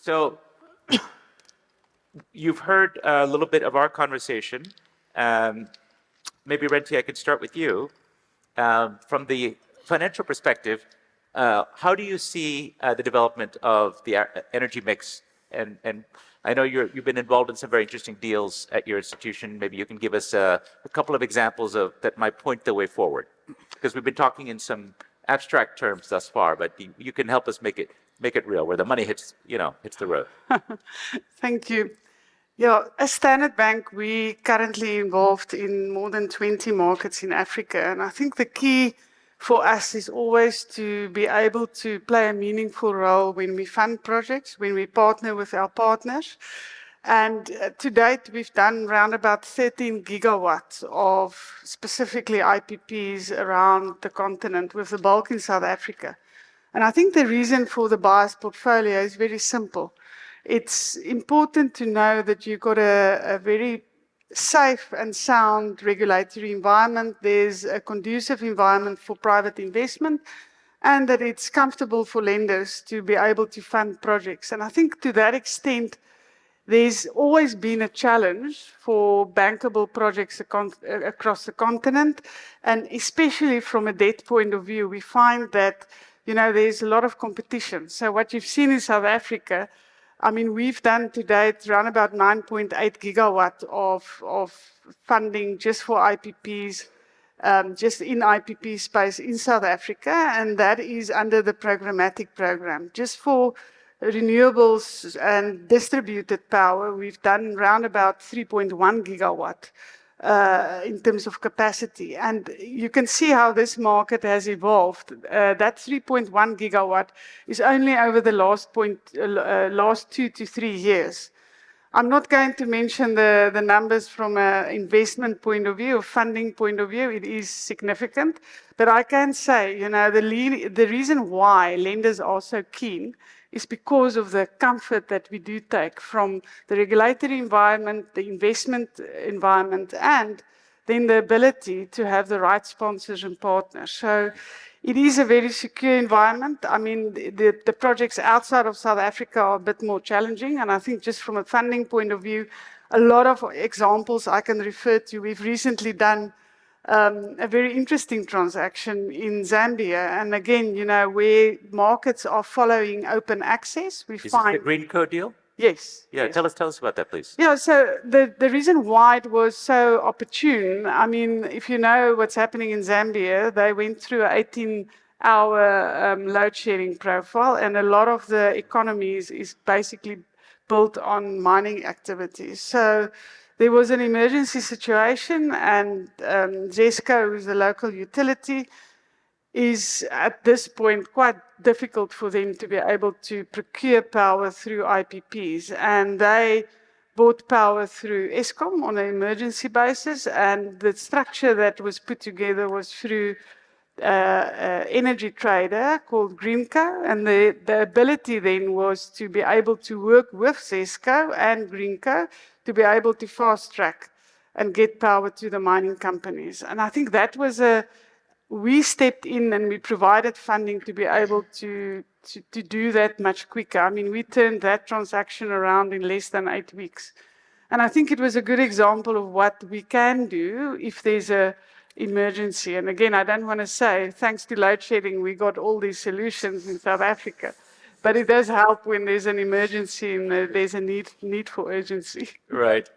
So you've heard a little bit of our conversation. Um, Maybe Renty, I could start with you. From the financial perspective, how do you see the development of the energy mix? And I know you've been involved in some very interesting deals at your institution. Maybe you can give us a couple of examples of that might point the way forward, because we've been talking in some abstract terms thus far, but you can help us make it real, where the money hits the road. Thank you. Yeah, as Standard Bank, we currently involved in more than 20 markets in Africa. And I think the key for us is always to be able to play a meaningful role when we fund projects, when we partner with our partners. And to date, we've done around about 13 gigawatts of specifically IPPs around the continent, with the bulk in South Africa. And I think the reason for the bias portfolio is very simple. It's important to know that you've got a very safe and sound regulatory environment. There's a conducive environment for private investment, and that it's comfortable for lenders to be able to fund projects. And I think to that extent, there's always been a challenge for bankable projects across the continent, and especially from a debt point of view, we find that there's a lot of competition. So what you've seen in South Africa, I mean, we've done to date around about 9.8 gigawatt of funding just for IPPs, just in IPP space in South Africa, and that is under the programmatic program. Just for renewables and distributed power, we've done around about 3.1 gigawatt in terms of capacity. And you can see how this market has evolved. That 3.1 gigawatt is only over the last 2 to 3 years. I'm not going to mention the numbers from an investment point of view or funding point of view. It is significant. But I can say, the reason why lenders are so keen is because of the comfort that we do take from the regulatory environment, the investment environment, and then the ability to have the right sponsors and partners. So it is a very secure environment. I mean, the projects outside of South Africa are a bit more challenging, and I think just from a funding point of view, a lot of examples I can refer to. We've recently done a very interesting transaction in Zambia. And again, where markets are following open access, we find... Is it the Green Code deal? Yes. Yeah, yes. tell us about that, please. Yeah, so the reason why it was so opportune, I mean, if you know what's happening in Zambia, they went through an 18-hour load shedding profile, and a lot of the economy is basically built on mining activities. So there was an emergency situation, and ZESCO, who's the local utility, is at this point quite difficult for them to be able to procure power through IPPs. And they bought power through Eskom on an emergency basis, and the structure that was put together was through energy trader called Greenco, and the ability then was to be able to work with ZESCO and Greenco to be able to fast track and get power to the mining companies. And I think that was we stepped in and we provided funding to be able to do that much quicker. I mean, we turned that transaction around in less than 8 weeks. And I think it was a good example of what we can do if there's a emergency. And again, I don't want to say, thanks to load shedding, we got all these solutions in South Africa. But it does help when there's an emergency and there's a need for urgency. Right.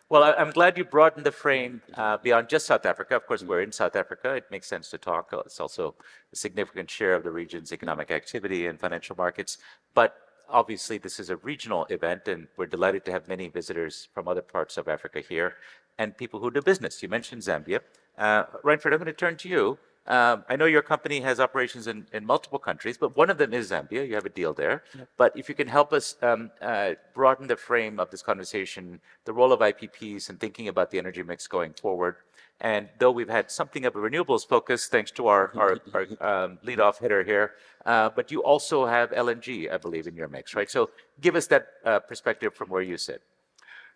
Well, I'm glad you broadened the frame beyond just South Africa. Of course, we're in South Africa. It makes sense to talk. It's also a significant share of the region's economic activity and financial markets. But obviously, this is a regional event, and we're delighted to have many visitors from other parts of Africa here and people who do business. You mentioned Zambia. Reinford, I'm going to turn to you. I know your company has operations in multiple countries, but one of them is Zambia. You have a deal there. Yep. But if you can help us broaden the frame of this conversation, the role of IPPs and thinking about the energy mix going forward. And though we've had something of a renewables focus, thanks to our lead-off hitter here, but you also have LNG, I believe, in your mix, right? So give us that perspective from where you sit.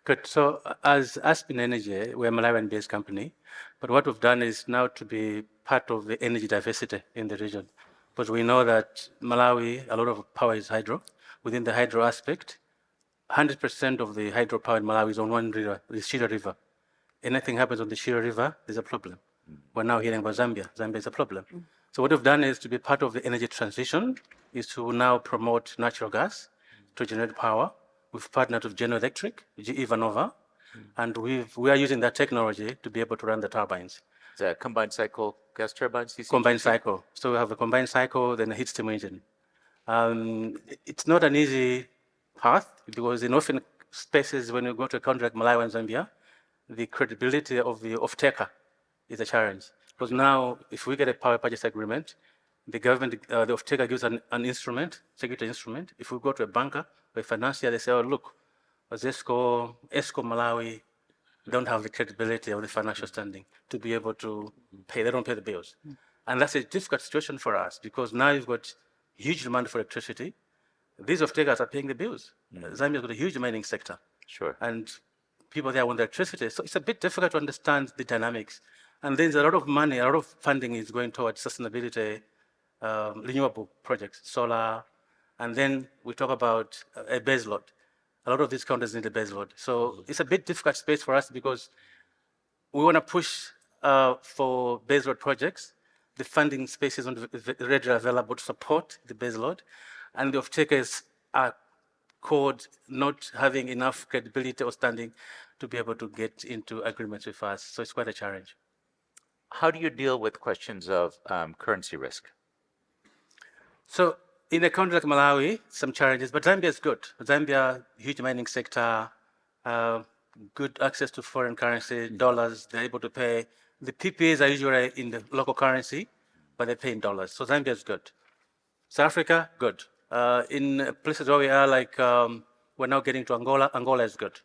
Good. So as Aspen Energy, we're a Malawian-based company, but what we've done is now to be part of the energy diversity in the region, because we know that Malawi, a lot of power is hydro. Within the hydro aspect, 100% of the hydropower in Malawi is on one river, the Shira River. Anything happens on the Shira River, there's a problem. We're now hearing about Zambia. Zambia is a problem. So what we've done is to be part of the energy transition, is to now promote natural gas to generate power. We've partnered with General Electric, GE Vernova, and we are using that technology to be able to run the turbines. Is that combined cycle gas turbines? Combined cycle. So we have a combined cycle, then a heat steam engine. It's not an easy path because in often spaces when you go to a country like Malawi and Zambia, the credibility of the off-taker is a challenge. Because now, if we get a power purchase agreement, the government, the off-taker gives an instrument, security instrument. If we go to a banker or a financier, they say, oh, look, ESCO Malawi don't have the credibility of the financial standing to be able to pay. They don't pay the bills. And that's a difficult situation for us because now you've got huge demand for electricity. These off-takers are paying the bills. Zambia's got a huge mining sector. Sure. And people there want electricity. So it's a bit difficult to understand the dynamics. And there's a lot of money, a lot of funding is going towards sustainability, renewable projects, solar. And then we talk about a base load. A lot of these countries need a base load. So it's a bit difficult space for us because we want to push for base load projects. The funding space is not readily available to support the base load. And the off-takers are caught not having enough credibility or standing to be able to get into agreements with us. So it's quite a challenge. How do you deal with questions of currency risk? So in a country like Malawi, some challenges, but Zambia is good. Zambia, huge mining sector, good access to foreign currency, dollars, they're able to pay. The PPAs are usually in the local currency, but they pay in dollars. So Zambia is good. South Africa, good. In places where we are, like we're now getting to Angola, Angola is good.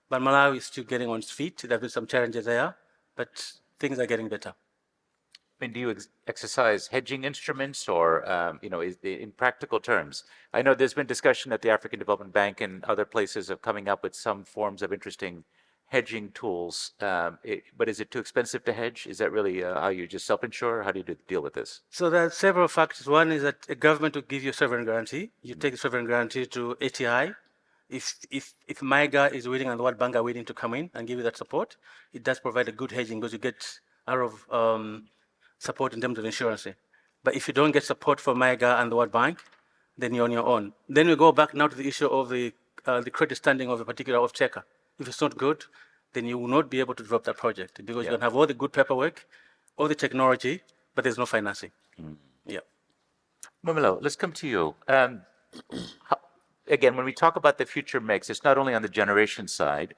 But Malawi is still getting on its feet. There have been some challenges there, but things are getting better. I mean, do you exercise hedging instruments or, in practical terms? I know there's been discussion at the African Development Bank and other places of coming up with some forms of interesting hedging tools. But is it too expensive to hedge? Is that really how you just self-insure? How do you deal with this? So there are several factors. One is that a government will give you a sovereign guarantee. You take the sovereign guarantee to ATI. If MIGA is willing and the World Bank are willing to come in and give you that support, it does provide a good hedging because you get a lot of support in terms of insurance. But if you don't get support from MIGA and the World Bank, then you're on your own. Then we go back now to the issue of the credit standing of a particular off-taker. If it's not good, then you will not be able to drop that project because you can have all the good paperwork, all the technology, but there's no financing. Yeah. Momelo, let's come to you. Again, when we talk about the future mix, it's not only on the generation side.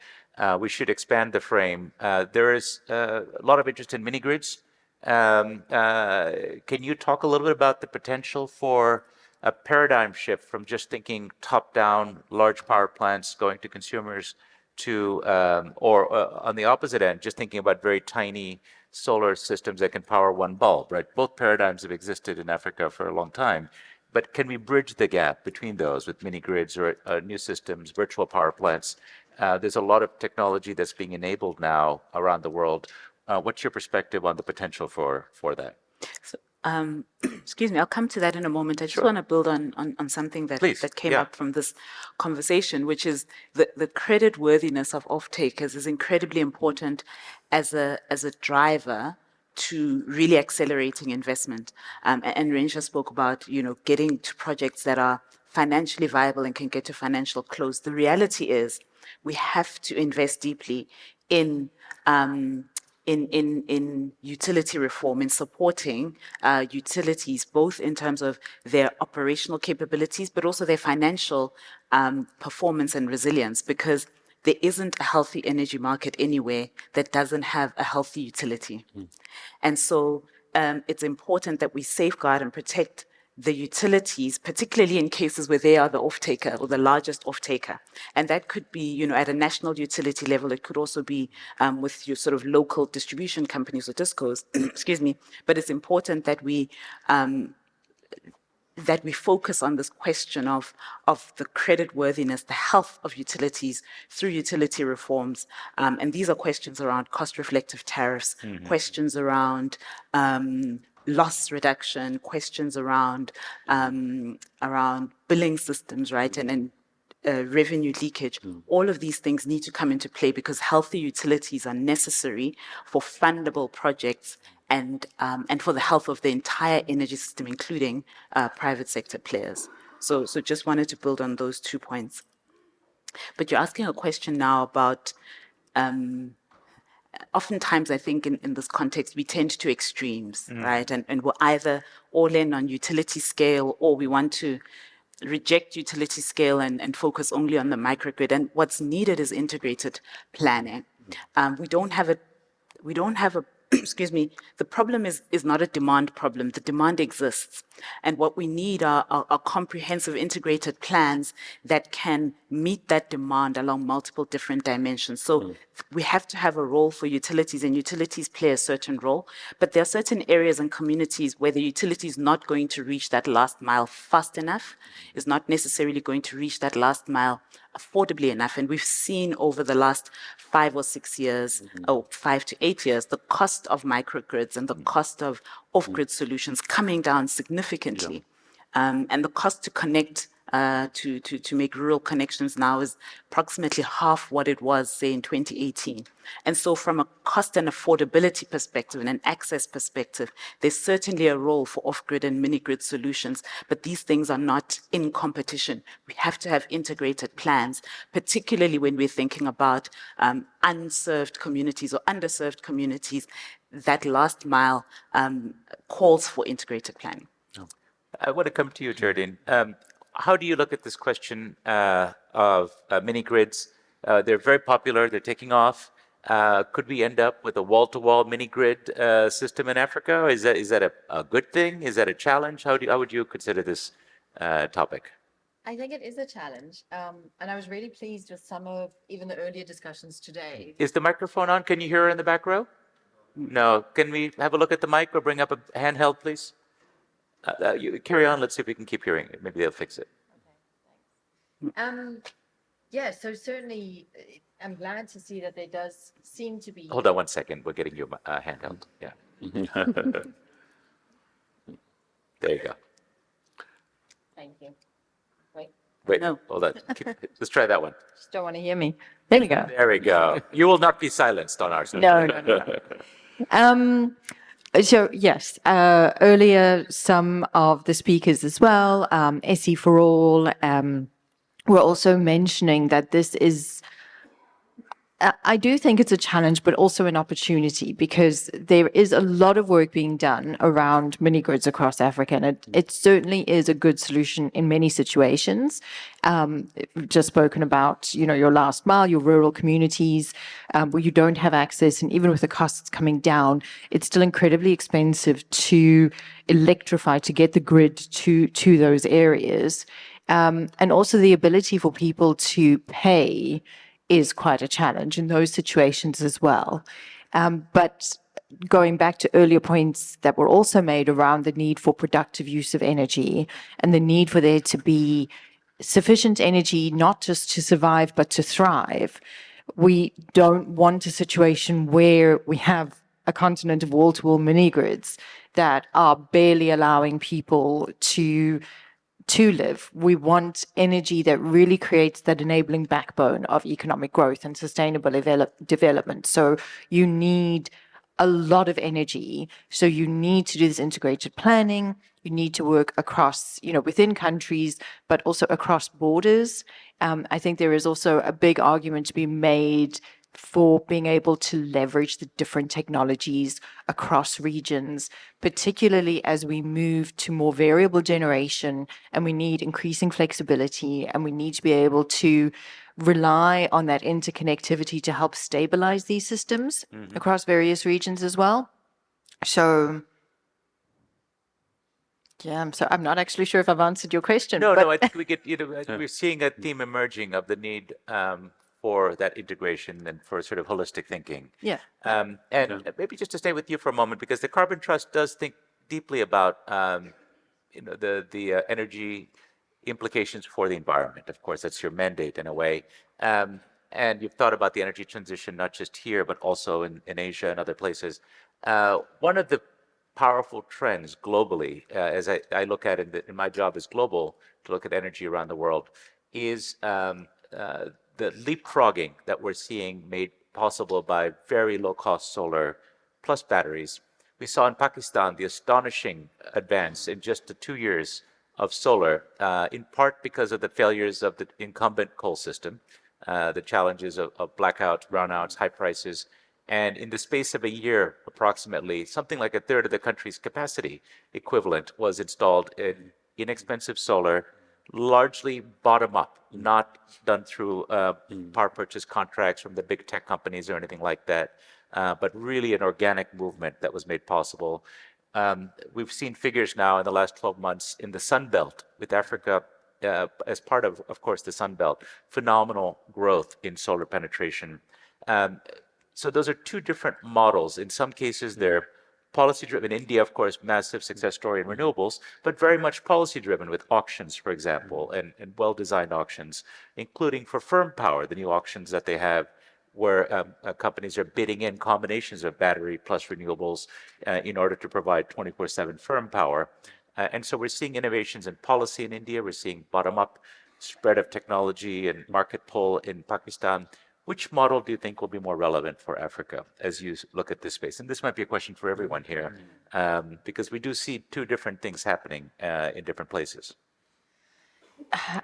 We should expand the frame. There is a lot of interest in mini grids. Can you talk a little bit about the potential for a paradigm shift from just thinking top-down, large power plants going to consumers to, or on the opposite end, just thinking about very tiny solar systems that can power one bulb, right? Both paradigms have existed in Africa for a long time. But can we bridge the gap between those with mini grids or new systems, virtual power plants? There's a lot of technology that's being enabled now around the world. What's your perspective on the potential for that? So, excuse me, I'll come to that in a moment. I just want to build on something that came up from this conversation, which is the credit worthiness of off-takers is incredibly important as a driver to really accelerating investment. And Rensha spoke about, getting to projects that are financially viable and can get to financial close. The reality is we have to invest deeply in utility reform, in supporting utilities, both in terms of their operational capabilities, but also their financial performance and resilience, because there isn't a healthy energy market anywhere that doesn't have a healthy utility. And so it's important that we safeguard and protect the utilities, particularly in cases where they are the off-taker or the largest off-taker. And that could be, at a national utility level. It could also be with your sort of local distribution companies or discos, excuse me. But it's important that we focus on this question of the credit worthiness, the health of utilities through utility reforms. And these are questions around cost reflective tariffs, questions around loss reduction, questions around billing systems, right? And revenue leakage. All of these things need to come into play because healthy utilities are necessary for fundable projects and for the health of the entire energy system, including private sector players. So just wanted to build on those 2 points. But you're asking a question now about oftentimes, I think in this context, we tend to extremes, right? And we're either all in on utility scale or we want to reject utility scale and focus only on the microgrid. And what's needed is integrated planning. We don't have a excuse me, the problem is not a demand problem. The demand exists. And what we need are comprehensive integrated plans that can meet that demand along multiple different dimensions. So we have to have a role for utilities, and utilities play a certain role. But there are certain areas and communities where the utility is not going to reach that last mile fast enough, is not necessarily going to reach that last mile affordably enough. And we've seen over the last 5 or 6 years, or 5 to 8 years, the cost of microgrids and the cost of off-grid solutions coming down significantly. And the cost to connect, to make rural connections now is approximately half what it was, say, in 2018. And so from a cost and affordability perspective and an access perspective, there's certainly a role for off-grid and mini-grid solutions, but these things are not in competition. We have to have integrated plans, particularly when we're thinking about unserved communities or underserved communities. That last mile calls for integrated planning. I want to come to you, Jardine. How do you look at this question of mini grids? They're very popular. They're taking off. Could we end up with a wall-to-wall mini grid system in Africa? Is that a good thing? Is that a challenge? How would you consider this topic? I think it is a challenge. And I was really pleased with some of even the earlier discussions today. Is the microphone on? Can you hear her in the back row? No. Can we have a look at the mic or bring up a handheld, please? You carry on. Let's see if we can keep hearing it. Maybe they'll fix it. Okay, thanks. Yeah, so certainly I'm glad to see that there does seem to be. Hold on 1 second. We're getting you a handheld. Yeah. There you go. Thank you. Wait, Wait, No. hold on. Let's try that one. just don't want to hear me. There we go. There we go. You will not be silenced on our side. No. So yes, earlier some of the speakers as well, SE for All, were also mentioning that this is, I do think it's a challenge, but also an opportunity because there is a lot of work being done around mini grids across Africa, and it certainly is a good solution in many situations. Just spoken about, your last mile, your rural communities where you don't have access, and even with the costs coming down, it's still incredibly expensive to electrify, to get the grid to those areas. And also the ability for people to pay is quite a challenge in those situations as well. But going back to earlier points that were also made around the need for productive use of energy and the need for there to be sufficient energy, not just to survive, but to thrive. We don't want a situation where we have a continent of wall-to-wall mini grids that are barely allowing people to live. We want energy that really creates that enabling backbone of economic growth and sustainable development. So you need a lot of energy. So you need to do this integrated planning. You need to work across, within countries, but also across borders. I think there is also a big argument to be made for being able to leverage the different technologies across regions, particularly as we move to more variable generation, and we need increasing flexibility, and we need to be able to rely on that interconnectivity to help stabilize these systems across various regions as well. So, yeah, so I'm not actually sure if I've answered your question. No, but no, I think we get, we're seeing a theme emerging of the need for that integration and for sort of holistic thinking. Yeah. And maybe just to stay with you for a moment, because the Carbon Trust does think deeply about, the energy implications for the environment. Of course, that's your mandate in a way. And you've thought about the energy transition, not just here, but also in Asia and other places. One of the powerful trends globally, as I look at it in my job as global, to look at energy around the world, is the leapfrogging that we're seeing made possible by very low-cost solar plus batteries. We saw in Pakistan the astonishing advance in just the 2 years of solar, in part because of the failures of the incumbent coal system, the challenges of blackouts, brownouts, high prices. And in the space of a year, approximately, something like a third of the country's capacity equivalent was installed in inexpensive solar, largely bottom up, not done through power purchase contracts from the big tech companies or anything like that, but really an organic movement that was made possible. We've seen figures now in the last 12 months in the Sun Belt, with Africa as part of course, the Sun Belt, phenomenal growth in solar penetration. Um, so those are two different models. In some cases, they're policy-driven. India, of course, massive success story in renewables, but very much policy-driven with auctions, for example, and well-designed auctions, including for firm power, the new auctions that they have where companies are bidding in combinations of battery plus renewables in order to provide 24/7 firm power. And so we're seeing innovations in policy in India. We're seeing bottom-up spread of technology and market pull in Pakistan. Which model do you think will be more relevant for Africa as you look at this space? And this might be a question for everyone here, because we do see two different things happening in different places.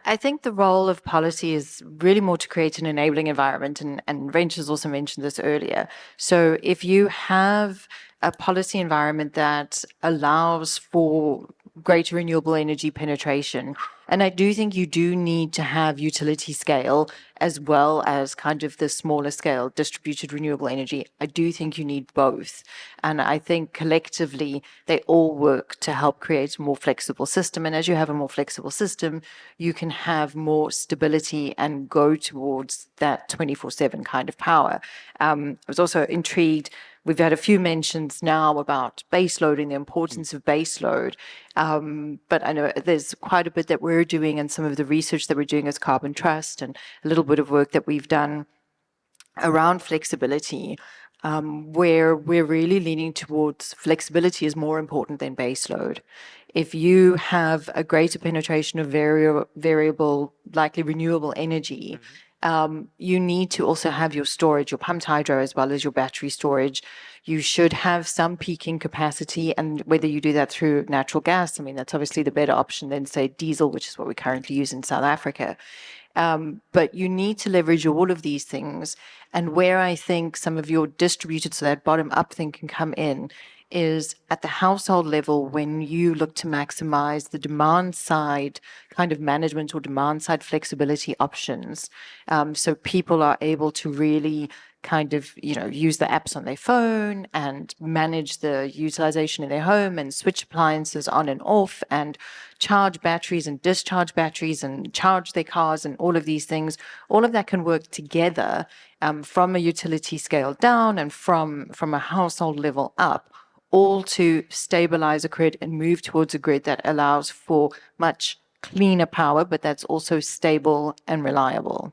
I think the role of policy is really more to create an enabling environment, and Rench has also mentioned this earlier. So if you have a policy environment that allows for greater renewable energy penetration, and I do think you do need to have utility scale as well as kind of the smaller scale distributed renewable energy. I do think you need both. And I think collectively they all work to help create a more flexible system. And as you have a more flexible system, you can have more stability and go towards that 24/7 kind of power. I was also intrigued. We've had a few mentions now about baseload and the importance of baseload. But I know there's quite a bit that we're doing and some of the research that we're doing as Carbon Trust and a little bit of work that we've done around flexibility, where we're really leaning towards flexibility is more important than baseload. If you have a greater penetration of variable, likely renewable energy, you need to also have your storage, your pumped hydro, as well as your battery storage. You should have some peaking capacity, and whether you do that through natural gas, I mean, that's obviously the better option than, say, diesel, which is what we currently use in South Africa. But you need to leverage all of these things. And where I think some of your distributed, so that bottom up thing can come in, is at the household level when you look to maximize the demand side kind of management or demand side flexibility options. So people are able to really kind of, use the apps on their phone and manage the utilization in their home and switch appliances on and off and charge batteries and discharge batteries and charge their cars and all of these things. All of that can work together from a utility scale down and from a household level up, all to stabilize a grid and move towards a grid that allows for much cleaner power, but that's also stable and reliable.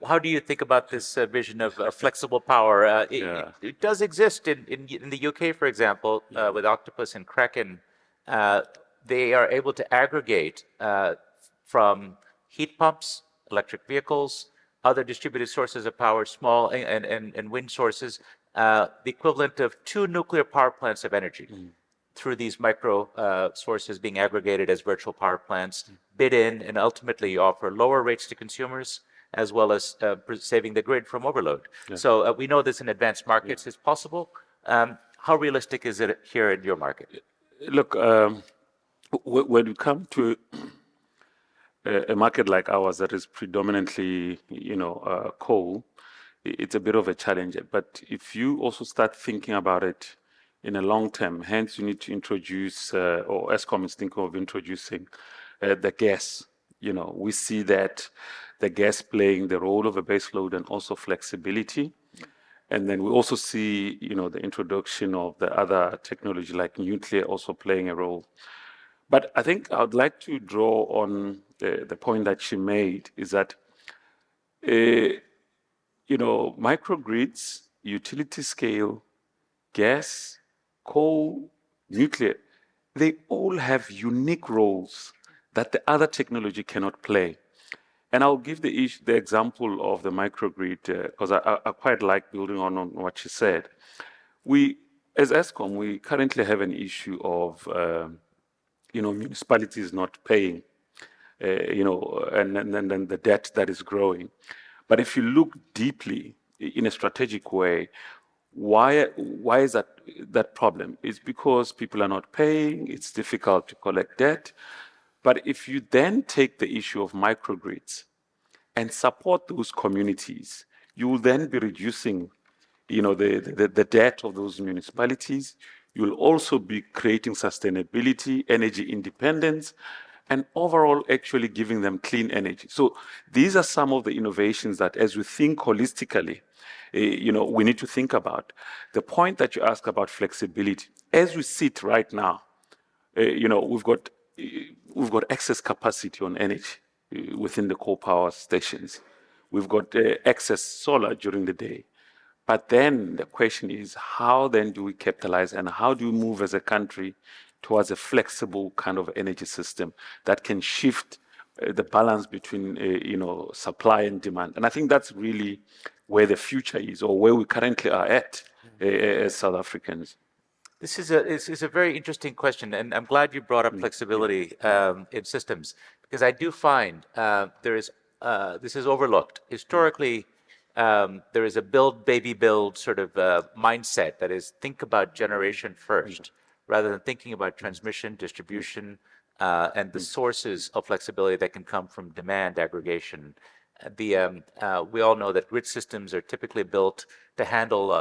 How do you think about this vision of flexible power? It does exist in the UK, for example, with Octopus and Kraken. They are able to aggregate from heat pumps, electric vehicles, other distributed sources of power, small and wind sources, the equivalent of 2 nuclear power plants of energy through these micro sources being aggregated as virtual power plants, bid in, and ultimately offer lower rates to consumers, as well as saving the grid from overload. Yeah. So we know this in advanced markets is possible. How realistic is it here in your market? Look, when you come to a market like ours that is predominantly, coal, it's a bit of a challenge. But if you also start thinking about it in a long term, hence you need to introduce, or Eskom is thinking of introducing the gas. We see that the gas playing the role of a base load and also flexibility. And then we also see, the introduction of the other technology like nuclear also playing a role. But I think I would like to draw on the point that she made is that, microgrids, utility scale, gas, coal, nuclear, they all have unique roles that the other technology cannot play. And I'll give the example of the microgrid because I quite like building on what she said. We, as ESCOM, we currently have an issue of, municipalities not paying, and then the debt that is growing. But if you look deeply in a strategic way, why is that problem? It's because people are not paying, it's difficult to collect debt. But if you then take the issue of microgrids and support those communities, you will then be reducing, the debt of those municipalities. You will also be creating sustainability, energy independence, and overall actually giving them clean energy. So these are some of the innovations that, as we think holistically, we need to think about. The point that you ask about flexibility, as we sit right now, we've got excess capacity on energy within the coal power stations. We've got excess solar during the day. But then the question is, how then do we capitalize and how do we move as a country towards a flexible kind of energy system that can shift the balance between, supply and demand? And I think that's really where the future is, or where we currently are at as South Africans. This is a very interesting question, and I'm glad you brought up flexibility in systems, because I do find this is overlooked. Historically, there is a build, baby build sort of mindset that is think about generation first, rather than thinking about transmission, distribution, and the sources of flexibility that can come from demand aggregation. We all know that grid systems are typically built to handle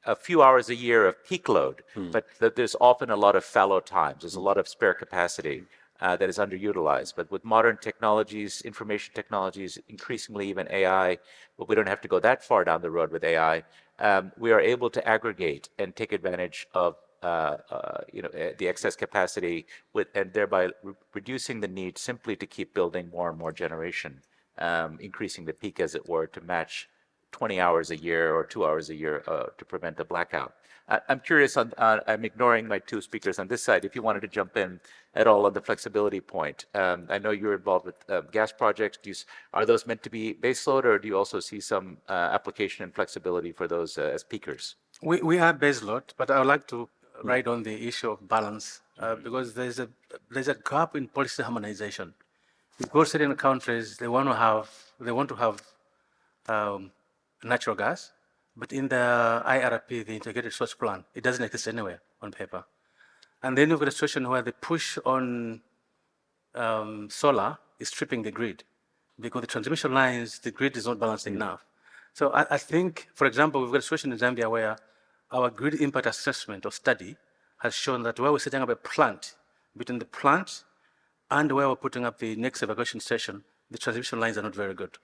a few hours a year of peak load, but there's often a lot of fallow times. There's a lot of spare capacity that is underutilized. But with modern technologies, information technologies, increasingly even AI, but we don't have to go that far down the road with AI, we are able to aggregate and take advantage of the excess capacity and thereby reducing the need simply to keep building more and more generation, increasing the peak, as it were, to match 20 hours a year or 2 hours a year to prevent a blackout. I'm curious I'm ignoring my two speakers on this side. If you wanted to jump in at all on the flexibility point. I know you're involved with gas projects. Are those meant to be baseload, or do you also see some application and flexibility for those as peakers? We are baseload, but I would like to write on the issue of balance because there's a gap in policy harmonization. Because certain countries they want to have natural gas, but in the IRP, the Integrated Resource Plan, it doesn't exist anywhere on paper. And then you've got a situation where the push on solar is stripping the grid because the transmission lines, the grid is not balancing enough. So I think, for example, we've got a situation in Zambia where our grid impact assessment or study has shown that where we're setting up a plant, between the plant and where we're putting up the next evacuation station, the transmission lines are not very good.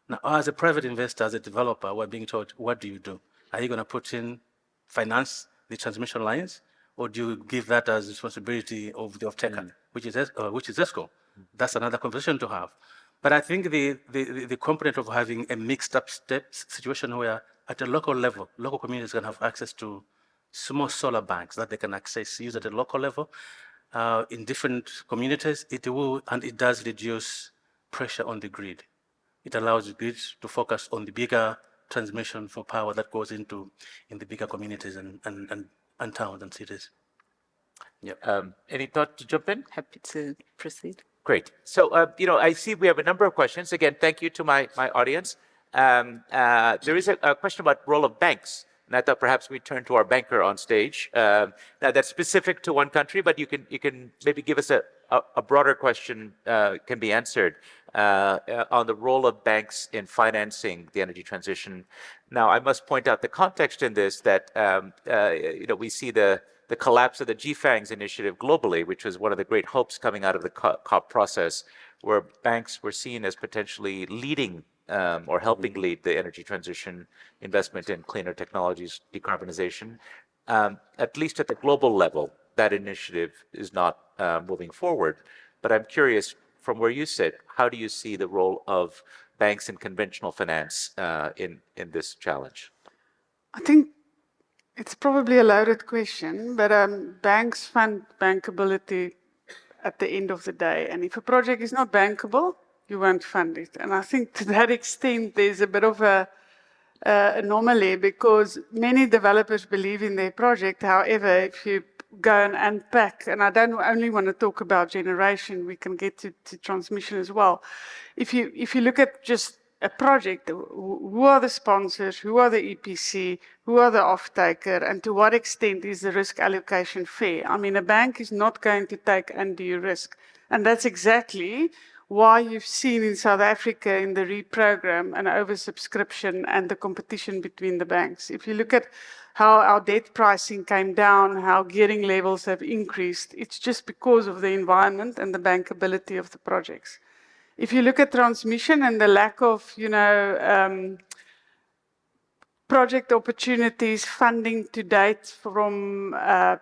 Now, as a private investor, as a developer, we're being told, what do you do? Are you going to finance the transmission lines, or do you give that as responsibility of the off-taker, which is ESCO? That's another conversation to have. But I think the component of having a mixed-up situation where at a local level, local communities can have access to small solar banks that they can use at a local level in different communities, it does reduce pressure on the grid. It allows the grid to focus on the bigger transmission for power that goes in the bigger communities and towns and cities. Any thought to jump in? Happy to proceed. Great. So, I see we have a number of questions. Again, thank you to my audience. There is a question about role of banks. And I thought perhaps we turn to our banker on stage. Now, that's specific to one country, but you can maybe give us a broader question can be answered on the role of banks in financing the energy transition. Now, I must point out the context in this that we see the collapse of the GFANGs initiative globally, which was one of the great hopes coming out of the COP process, where banks were seen as potentially leading or helping lead the energy transition, investment in cleaner technologies, decarbonization. At least at the global level, that initiative is not moving forward. But I'm curious, from where you sit, how do you see the role of banks in conventional finance in this challenge? I think it's probably a loaded question, but banks fund bankability at the end of the day. And if a project is not bankable, you won't fund it. And I think to that extent, there's a bit of a anomaly because many developers believe in their project. However, if you go and unpack, and I don't only want to talk about generation, we can get to transmission as well. If you look at just a project, who are the sponsors, who are the EPC, who are the off-taker, and to what extent is the risk allocation fair? I mean, a bank is not going to take undue risk. And that's exactly why you've seen in South Africa in the reprogram an oversubscription and the competition between the banks. If you look at how our debt pricing came down, how gearing levels have increased, it's just because of the environment and the bankability of the projects. If you look at transmission and the lack of, project opportunities, funding to date from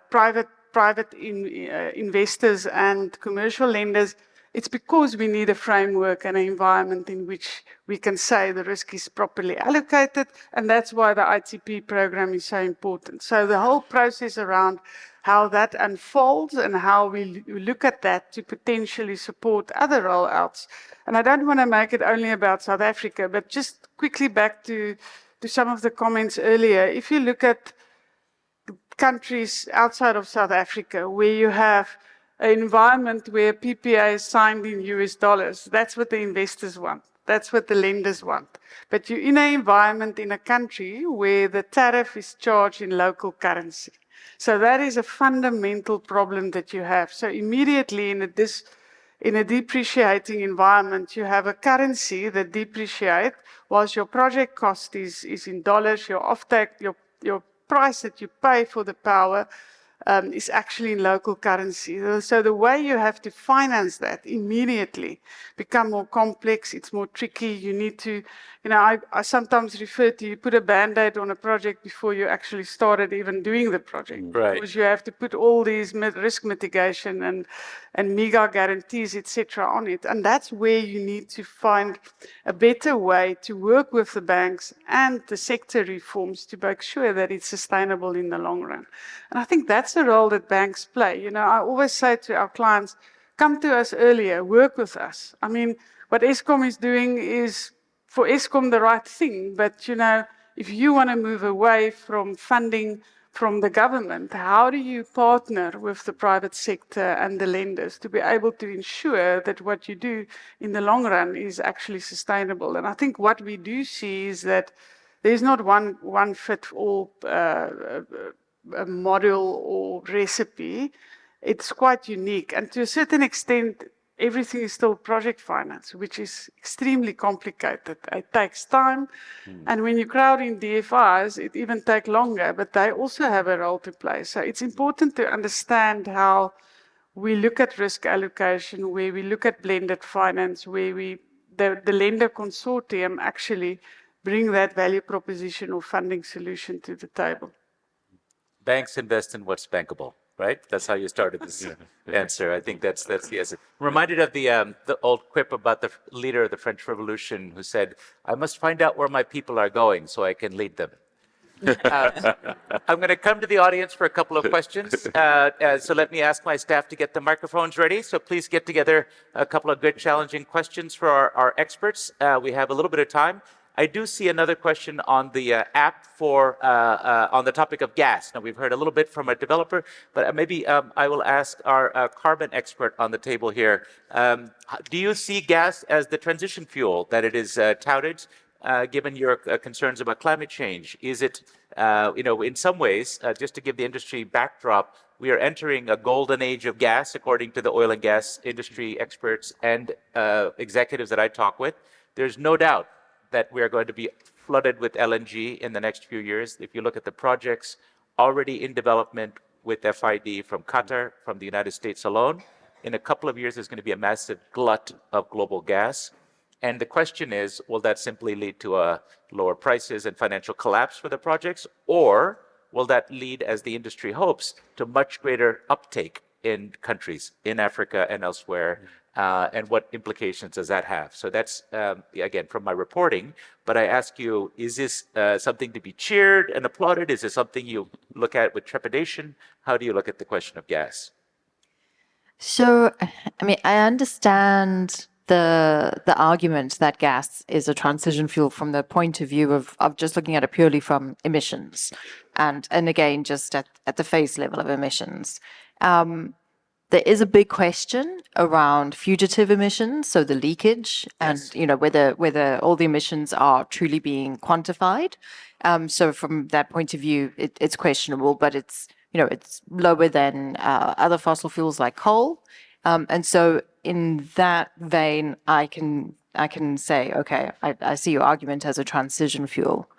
private investors and commercial lenders, it's because we need a framework and an environment in which we can say the risk is properly allocated, and that's why the ITP program is so important. So the whole process around how that unfolds and how we look at that to potentially support other rollouts. And I don't want to make it only about South Africa, but just quickly back to some of the comments earlier. If you look at countries outside of South Africa where you have an environment where PPA is signed in US dollars, that's what the investors want. That's what the lenders want. But you're in an environment in a country where the tariff is charged in local currency. So that is a fundamental problem that you have. So immediately in a depreciating environment, you have a currency that depreciates, whilst your project cost is in dollars, your offtake, your price that you pay for the power is actually in local currency. So the way you have to finance that immediately become more complex, it's more tricky. You need to, I sometimes refer to, you put a Band-Aid on a project before you actually started even doing the project. Right. Because you have to put all these risk mitigation and mega guarantees, etc. on it. And that's where you need to find a better way to work with the banks and the sector reforms to make sure that it's sustainable in the long run. And I think that's the role that banks play. I always say to our clients, come to us earlier, work with us. I mean, what Eskom is doing is for Eskom the right thing, but if you want to move away from funding from the government, how do you partner with the private sector and the lenders to be able to ensure that what you do in the long run is actually sustainable? And I think what we do see is that there's not one fit-all model or recipe. It's quite unique. And to a certain extent, everything is still project finance, which is extremely complicated. It takes time. And when you crowd in DFIs, it even takes longer, but they also have a role to play. So it's important to understand how we look at risk allocation, where we look at blended finance, where the lender consortium actually bring that value proposition or funding solution to the table. Banks invest in what's bankable, right? That's how you started this answer. I think that's the essence. Reminded of the old quip about the leader of the French Revolution who said, "I must find out where my people are going so I can lead them." I'm going to come to the audience for a couple of questions. So let me ask my staff to get the microphones ready. So please get together a couple of good, challenging questions for our experts. We have a little bit of time. I do see another question on the app on the topic of gas. Now, we've heard a little bit from a developer, but maybe I will ask our carbon expert on the table here. Do you see gas as the transition fuel that it is touted, given your concerns about climate change? Is it, in some ways, just to give the industry backdrop, we are entering a golden age of gas, according to the oil and gas industry experts and executives that I talk with. There's no doubt that we are going to be flooded with LNG in the next few years. If you look at the projects already in development with FID from Qatar, from the United States alone, in a couple of years, there's going to be a massive glut of global gas. And the question is, will that simply lead to lower prices and financial collapse for the projects? Or will that lead, as the industry hopes, to much greater uptake in countries in Africa and elsewhere? And what implications does that have? So that's, again, from my reporting. But I ask you, is this something to be cheered and applauded? Is this something you look at with trepidation? How do you look at the question of gas? So, I mean, I understand the argument that gas is a transition fuel from the point of view of just looking at it purely from emissions, and again just at the face level of emissions. There is a big question around fugitive emissions, so the leakage, and whether all the emissions are truly being quantified. So from that point of view, it's questionable, but it's it's lower than other fossil fuels like coal. And so in that vein, I can say, okay, I see your argument as a transition fuel.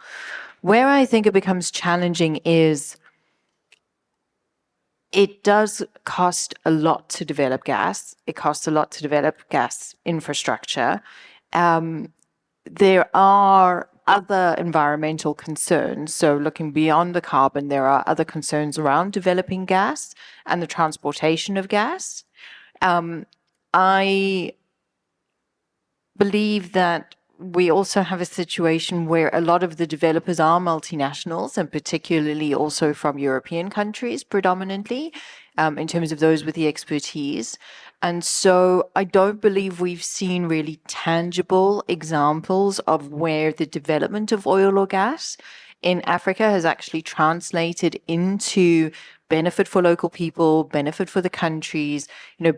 Where I think it becomes challenging is it does cost a lot to develop gas. It costs a lot to develop gas infrastructure. There are other environmental concerns. So looking beyond the carbon, there are other concerns around developing gas and the transportation of gas. I believe that we also have a situation where a lot of the developers are multinationals, and particularly also from European countries predominantly, in terms of those with the expertise. And so I don't believe we've seen really tangible examples of where the development of oil or gas in Africa has actually translated into benefit for local people, benefit for the countries,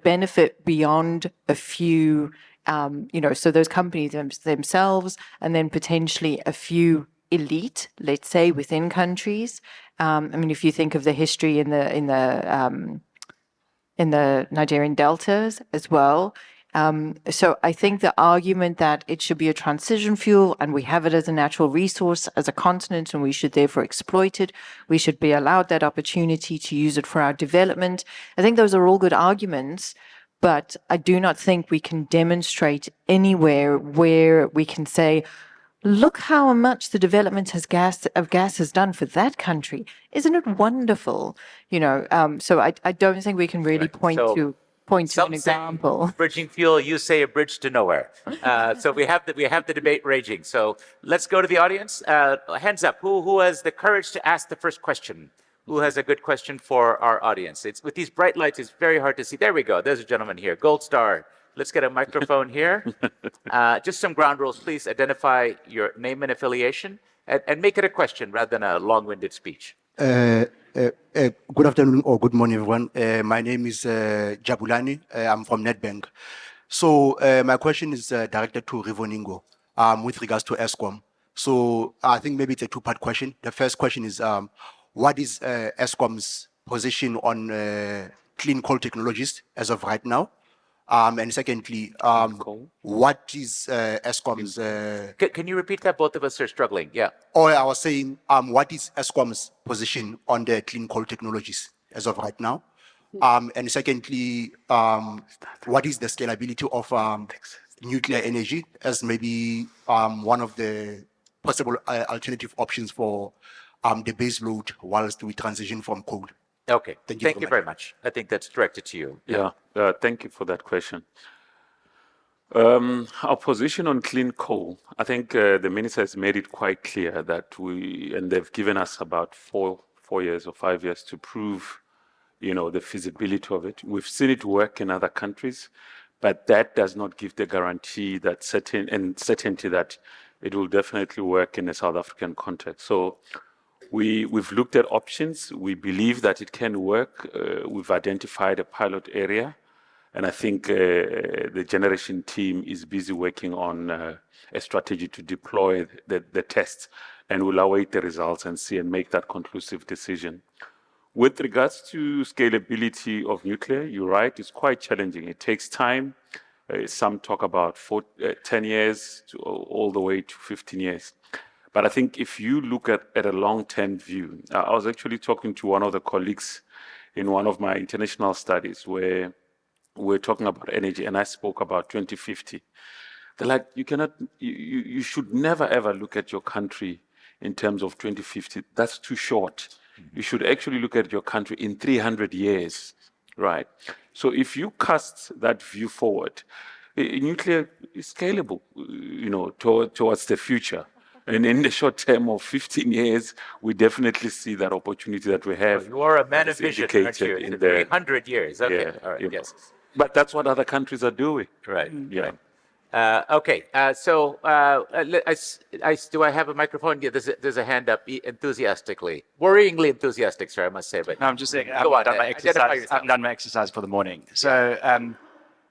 benefit beyond a few, so those companies themselves, and then potentially a few elite, let's say, within countries. I mean, if you think of the history in the Nigerian deltas as well. So I think the argument that it should be a transition fuel and we have it as a natural resource as a continent and we should therefore exploit it, we should be allowed that opportunity to use it for our development. I think those are all good arguments, but I do not think we can demonstrate anywhere where we can say, look how much the development of gas has done for that country. Isn't it wonderful? So I don't think we can really point to an example. Bridging fuel, you say a bridge to nowhere. So we have the debate raging. So let's go to the audience. Hands up. Who has the courage to ask the first question? Who has a good question for our audience? It's with these bright lights, it's very hard to see. There we go. There's a gentleman here. Gold star. Let's get a microphone here. Just some ground rules, please. Identify your name and affiliation, and make it a question rather than a long-winded speech. Good afternoon or good morning, everyone. My name is Jabulani. I'm from Nedbank. So my question is directed to Rivoningo with regards to ESCOM. So I think maybe it's a two-part question. The first question is, what is ESCOM's position on clean coal technologies as of right now? And secondly, what is ESCOM's... Can you repeat that? Both of us are struggling. Yeah. Or I was saying, what is ESCOM's position on the clean coal technologies as of right now? And secondly, what is the scalability of nuclear energy as maybe one of the possible alternative options for the base load whilst we transition from coal? Okay. Thank you very much. I think that's directed to you. Yeah. Thank you for that question. Our position on clean coal, I think the minister has made it quite clear that and they've given us about 4 years or 5 years to prove, the feasibility of it. We've seen it work in other countries, but that does not give the guarantee that certainty that it will definitely work in a South African context. So we've looked at options. We believe that it can work. We've identified a pilot area. And I think the generation team is busy working on a strategy to deploy the tests, and we'll await the results and see and make that conclusive decision. With regards to scalability of nuclear, you're right, it's quite challenging. It takes time. Some talk about 10 years all the way to 15 years. But I think if you look at a long-term view, I was actually talking to one of the colleagues in one of my international studies where we're talking about energy, and I spoke about 2050. They're like, you should never ever look at your country in terms of 2050. That's too short. You should actually look at your country in 300 years, right? So if you cast that view forward, nuclear is scalable, towards the future. And in the short term of 15 years, we definitely see that opportunity that we have. You are a man of vision, aren't you? In 300 years. Okay. Yeah, all right. Yes. But that's what other countries are doing. Right. Yeah. Right. Okay, do I have a microphone? Yeah, there's a hand up enthusiastically, worryingly enthusiastic, sir, I must say. But No, I'm just saying, Go on, identify I yourself. haven't done my exercise for the morning. So,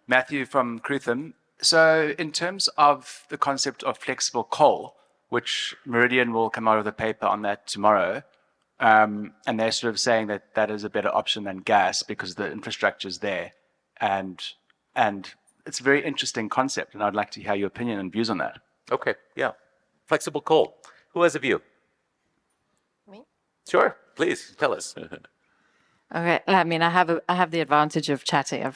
Matthew from Crutham. So, in terms of the concept of flexible coal, which Meridian will come out with a paper on that tomorrow, and they're sort of saying that that is a better option than gas because the infrastructure is there, and it's a very interesting concept, and I'd like to hear your opinion and views on that. Okay, yeah, flexible coal. Who has a view? Me? Sure, please tell us. Okay, I mean, I have the advantage of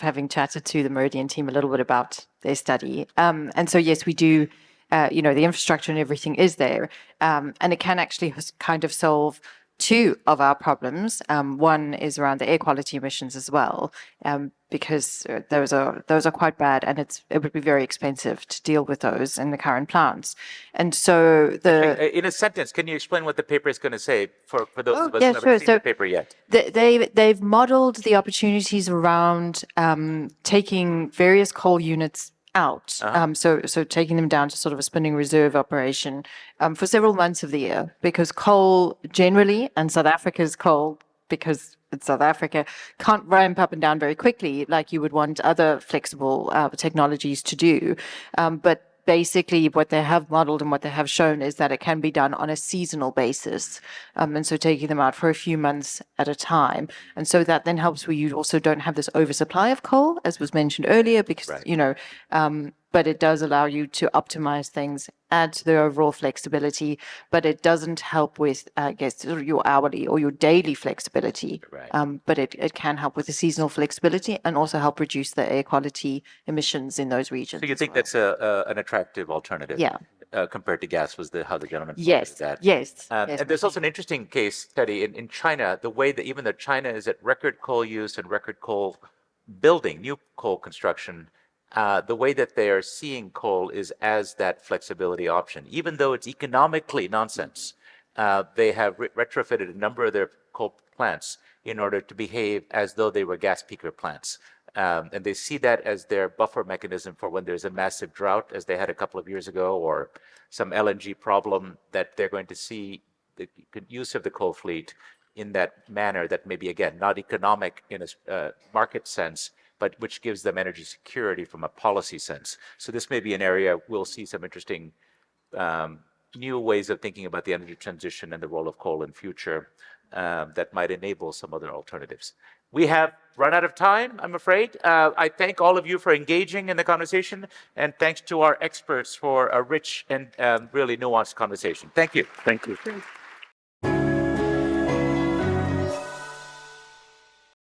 having chatted to the Meridian team a little bit about their study, and so yes, we do. The infrastructure and everything is there, and it can actually kind of solve two of our problems. One is around the air quality emissions as well, because those are quite bad, and it would be very expensive to deal with those in the current plants. And so In a sentence, can you explain what the paper is going to say for those of us yeah, who haven't sure. seen So the paper yet? they've modeled the opportunities around taking various coal units out. So taking them down to sort of a spinning reserve operation for several months of the year, because coal generally, and South Africa's coal, because it's South Africa, can't ramp up and down very quickly like you would want other flexible technologies to do. But basically what they have modeled and what they have shown is that it can be done on a seasonal basis. And so taking them out for a few months at a time. And so that then helps where you also don't have this oversupply of coal, as was mentioned earlier, because, but it does allow you to optimize things, add to the overall flexibility, but it doesn't help with, I guess, sort of your hourly or your daily flexibility. Right. But it can help with the seasonal flexibility and also help reduce the air quality emissions in those regions. So you as think well. that's an attractive alternative? Yeah. Compared to gas was how the gentleman Yes, formulated that. yes, And yes, there's also an interesting case study in China, the way that even though China is at record coal use and record coal building, new coal construction, the way that they are seeing coal is as that flexibility option. Even though it's economically nonsense, they have retrofitted a number of their coal plants in order to behave as though they were gas peaker plants. And they see that as their buffer mechanism for when there's a massive drought, as they had a couple of years ago, or some LNG problem, that they're going to see the use of the coal fleet in that manner that may be, again, not economic in a market sense, but which gives them energy security from a policy sense. So this may be an area we'll see some interesting new ways of thinking about the energy transition and the role of coal in future that might enable some other alternatives. We have run out of time, I'm afraid. I thank all of you for engaging in the conversation, and thanks to our experts for a rich and really nuanced conversation. Thank you. Thank you.